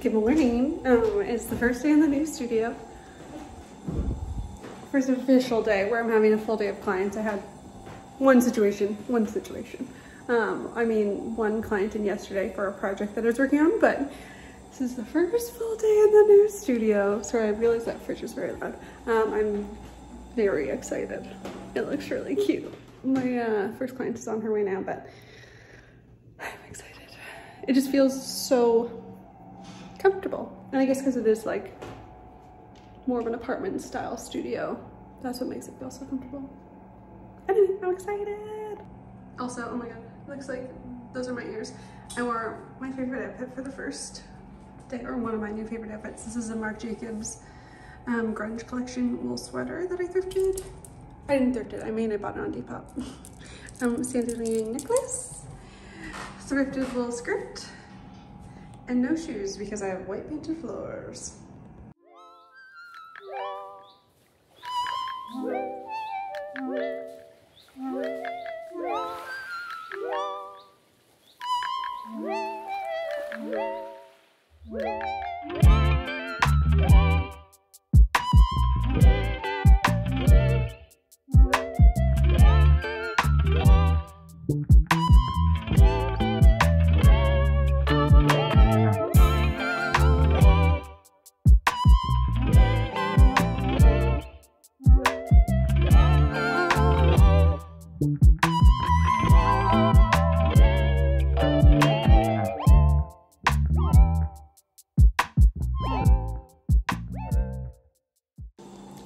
Good morning. It's the first day in the new studio. First official day where I'm having a full day of clients. I had one situation. I mean, one client in yesterday for a project that I was working on, but this is the first full day in the new studio. Sorry, I realized that fridge is very loud. I'm very excited. It looks really cute. My first client is on her way now, but I'm excited. It just feels so comfortable. And I guess because it is like more of an apartment style studio, that's what makes it feel so comfortable. Anyway, I'm excited. Also, oh my god, looks like those are my ears. I wore my favorite outfit for the first day, or one of my new favorite outfits. This is a Marc Jacobs grunge collection wool sweater that I thrifted. I didn't thrift it, I bought it on Depop. Sandalian necklace, thrifted little skirt, and no shoes because I have white painted floors.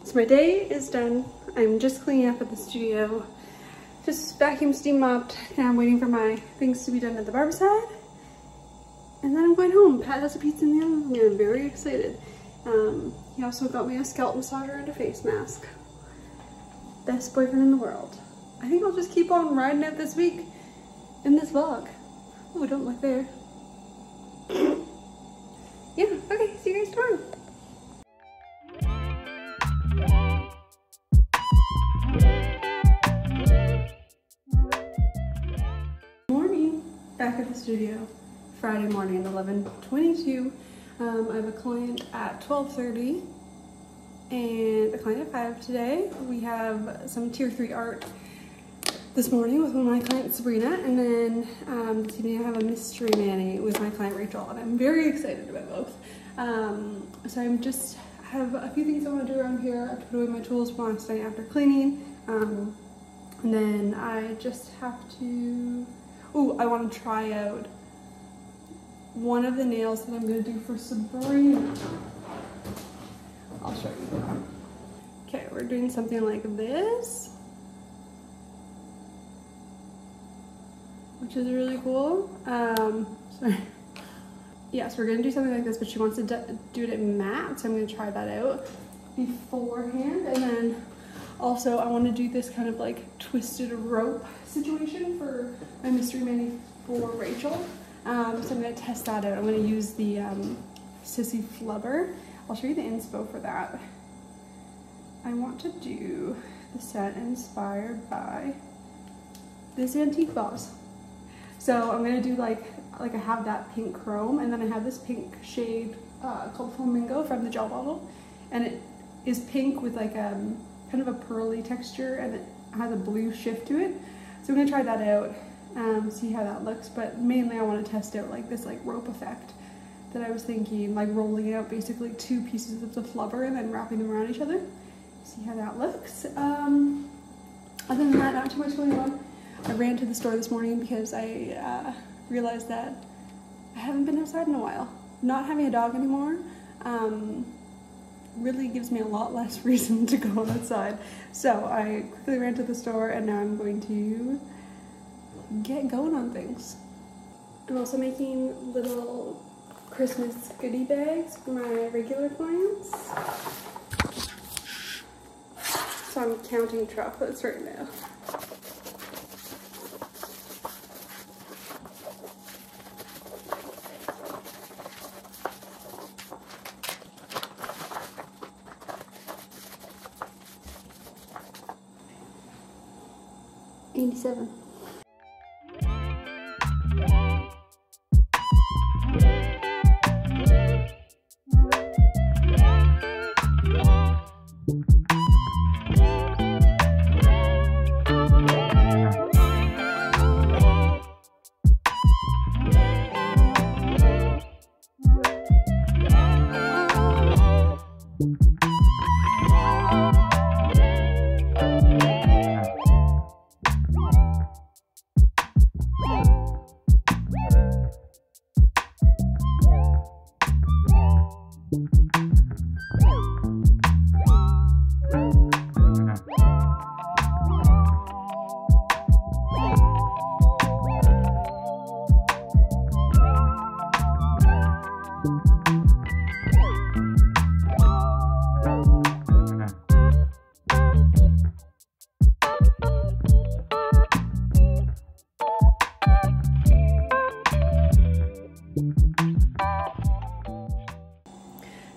So my day is done. I'm just cleaning up at the studio. Just vacuum, steam mopped. Now I'm waiting for my things to be done at the barber side. And then I'm going home. Pat has a pizza in the oven. I'm very excited. He also got me a scalp massager and a face mask. Best boyfriend in the world. I think I'll just keep on riding out this week in this vlog. Oh, don't look there. Yeah, okay, see you guys tomorrow. Back at the studio, Friday morning at 11:22. I have a client at 12:30 and a client at 5 today. We have some tier 3 art this morning with one of my clients, Sabrina, and then this evening I have a mystery mani with my client, Rachel, and I'm very excited about both. So I'm just have a few things I want to do around here. I have to put away my tools for last night after cleaning, and then I just have to. Oh, I want to try out one of the nails that I'm going to do for Sabrina. I'll show you. Okay, we're doing something like this, which is really cool. Sorry. Yes, we're going to do something like this, but she wants to do it matte, so I'm going to try that out beforehand. And then also I want to do this kind of like twisted rope situation for my mystery mani for Rachel. So I'm going to test that out. I'm going to use the Sissy Flubber. I'll show you the inspo for that. I want to do the set inspired by this antique vase. So I'm going to do like I have that pink chrome, and then I have this pink shade called Flamingo from the gel bottle, and it is pink with like kind of a pearly texture, and it has a blue shift to it. So I'm gonna try that out, see how that looks, but mainly I want to test out like this like rope effect that I was thinking, like rolling out basically 2 pieces of the flubber and then wrapping them around each other. See how that looks. Other than that, not too much going on. I ran to the store this morning because I realized that I haven't been outside in a while. Not having a dog anymore really gives me a lot less reason to go outside. So I quickly ran to the store, and now I'm going to get going on things. I'm also making little Christmas goodie bags for my regular clients. So I'm counting chocolates right now. $87.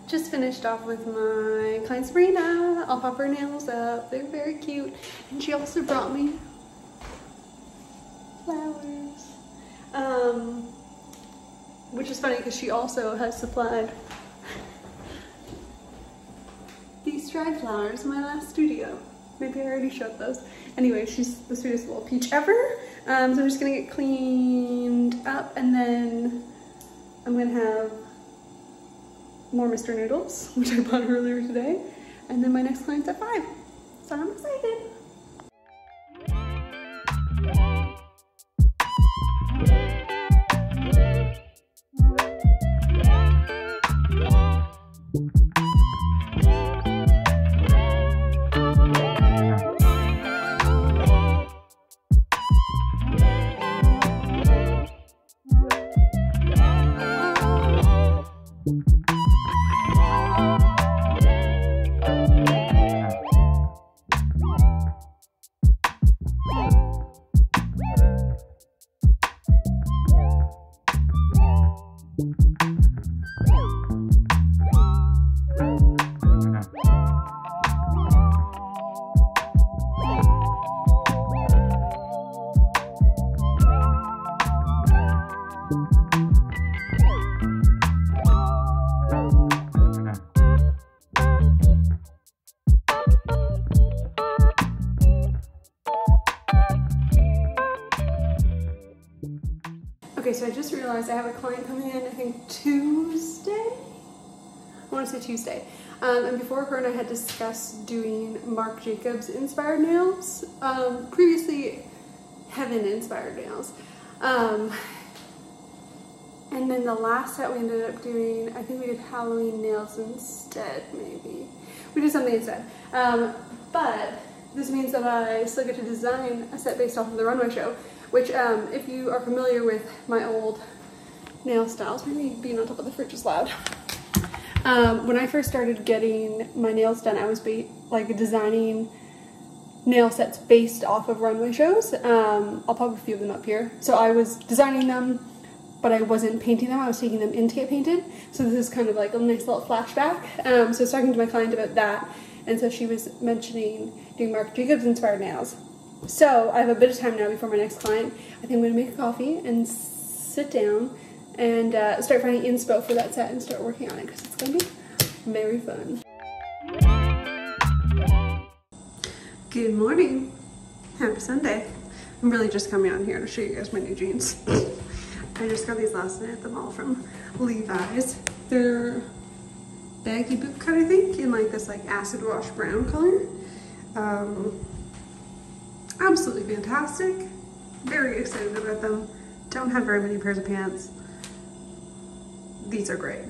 Just finished off with my client Sabrina. I'll pop her nails up. They're very cute. And she also brought me flowers. Which is funny because she also has supplied these dried flowers in my last studio. Maybe I already showed those. Anyway, she's the sweetest little peach ever. So I'm just gonna get cleaned up and then I'm gonna have more Mr. Noodles, which I bought earlier today. And then my next client's at 5. So I'm excited. Okay, so I just realized I have a client coming in, I think Tuesday? I want to say Tuesday. And before her and I had discussed doing Marc Jacobs inspired nails. Previously, Heaven inspired nails. And then the last set we ended up doing, I think we did Halloween nails instead, maybe. We did something instead. But this means that I still get to design a set based off of the runway show. Which, if you are familiar with my old nail styles, maybe being on top of the fridge is loud. When I first started getting my nails done, I was designing nail sets based off of runway shows. I'll pop a few of them up here. So I was designing them, but I wasn't painting them. I was taking them in to get painted. So this is kind of like a nice little flashback. So I was talking to my client about that, and so she was mentioning doing Marc Jacobs inspired nails. So I have a bit of time now before my next client. I think I'm going to make a coffee and sit down and start finding inspo for that set and start working on it because it's going to be very fun. Good morning. Happy Sunday. I'm really just coming on here to show you guys my new jeans. I just got these last night at the mall from Levi's. They're baggy boot cut, I think, in like this acid wash brown color. Absolutely fantastic. Very excited about them. Don't have very many pairs of pants. These are great.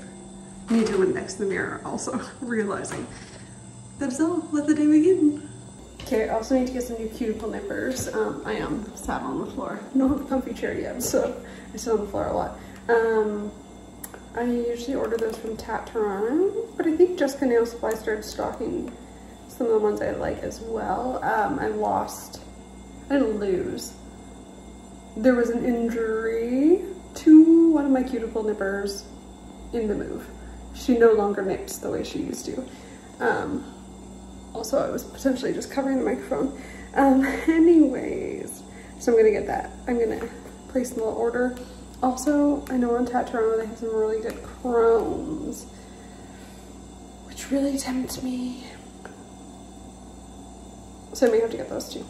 Need to win next to the mirror also, realizing. That's all. Let the day begin. Okay, I also need to get some new cuticle nippers. I am sat on the floor. I don't have a comfy chair yet, so I sit on the floor a lot. I usually order those from Tat Toronto, but I think Jessica Nail Supply started stocking some of the ones I like as well. I didn't lose. There was an injury to one of my cuticle nippers in the move. She no longer nips the way she used to. Also, I was potentially just covering the microphone. Anyways, so I'm gonna get that. I'm gonna place a little order. Also, I know on Tat Toronto they have some really good chromes, which really tempt me. So I may have to get those too.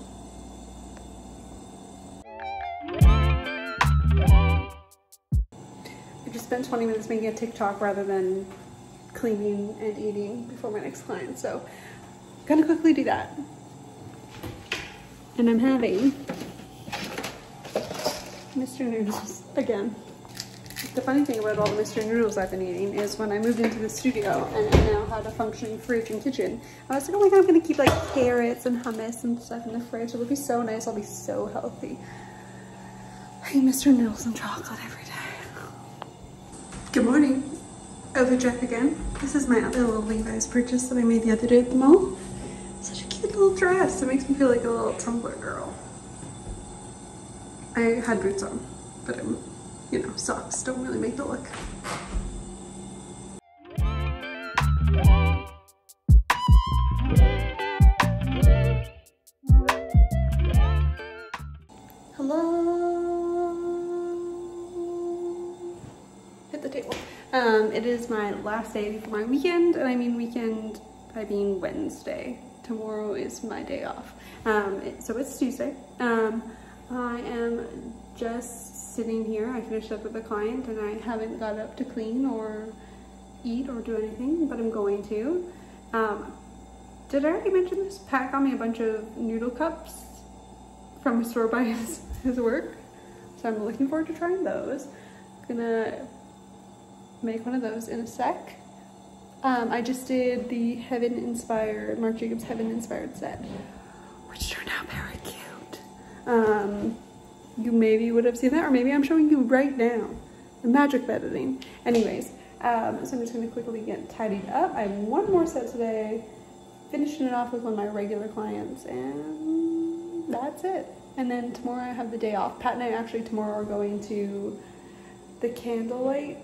I just spent 20 minutes making a TikTok rather than cleaning and eating before my next client. So I'm gonna quickly do that. And I'm having Mr. Noodles again. The funny thing about all the Mr. Noodles I've been eating is when I moved into the studio and I now had a functioning fridge and kitchen, I was like, oh my god, I'm gonna keep like carrots and hummus and stuff in the fridge. It'll be so nice, I'll be so healthy. I eat Mr. Noodles and chocolate every day. Good morning. Outfit check again. This is my other little Levi's purchase that I made the other day at the mall. Such a cute little dress. It makes me feel like a little Tumblr girl. I had boots on, but you know, socks don't really make the look. Hello. Hit the table. It is my last day before my weekend, and I mean weekend, I mean Wednesday. Tomorrow is my day off. So it's Tuesday. I am just sitting here. I finished up with a client and I haven't got up to clean or eat or do anything, but I'm going to. Did I already mention this? Pat got me a bunch of noodle cups from a store by his work. So I'm looking forward to trying those. I'm gonna make one of those in a sec. I just did the Marc Jacobs Heaven Inspired set, which turned out very cute. You maybe would have seen that, or maybe I'm showing you right now. The magic of editing. Anyways, so I'm just gonna quickly get tidied up. I have one more set today, finishing it off with one of my regular clients, and that's it. And then tomorrow I have the day off. Pat and I actually tomorrow are going to the candlelight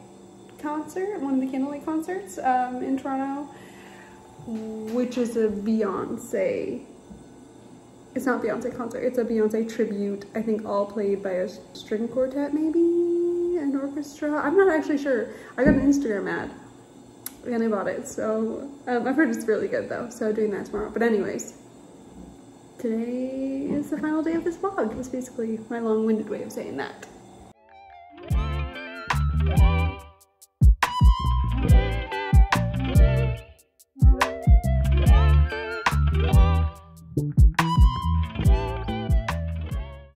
concert, one of the candlelight concerts in Toronto, which is a Beyonce. It's not a Beyonce concert, it's a Beyonce tribute, I think all played by a string quartet maybe, an orchestra, I'm not actually sure. I got an Instagram ad and I bought it, so I've heard it's really good though, so doing that tomorrow. But anyways, today is the final day of this vlog. That's basically my long-winded way of saying that.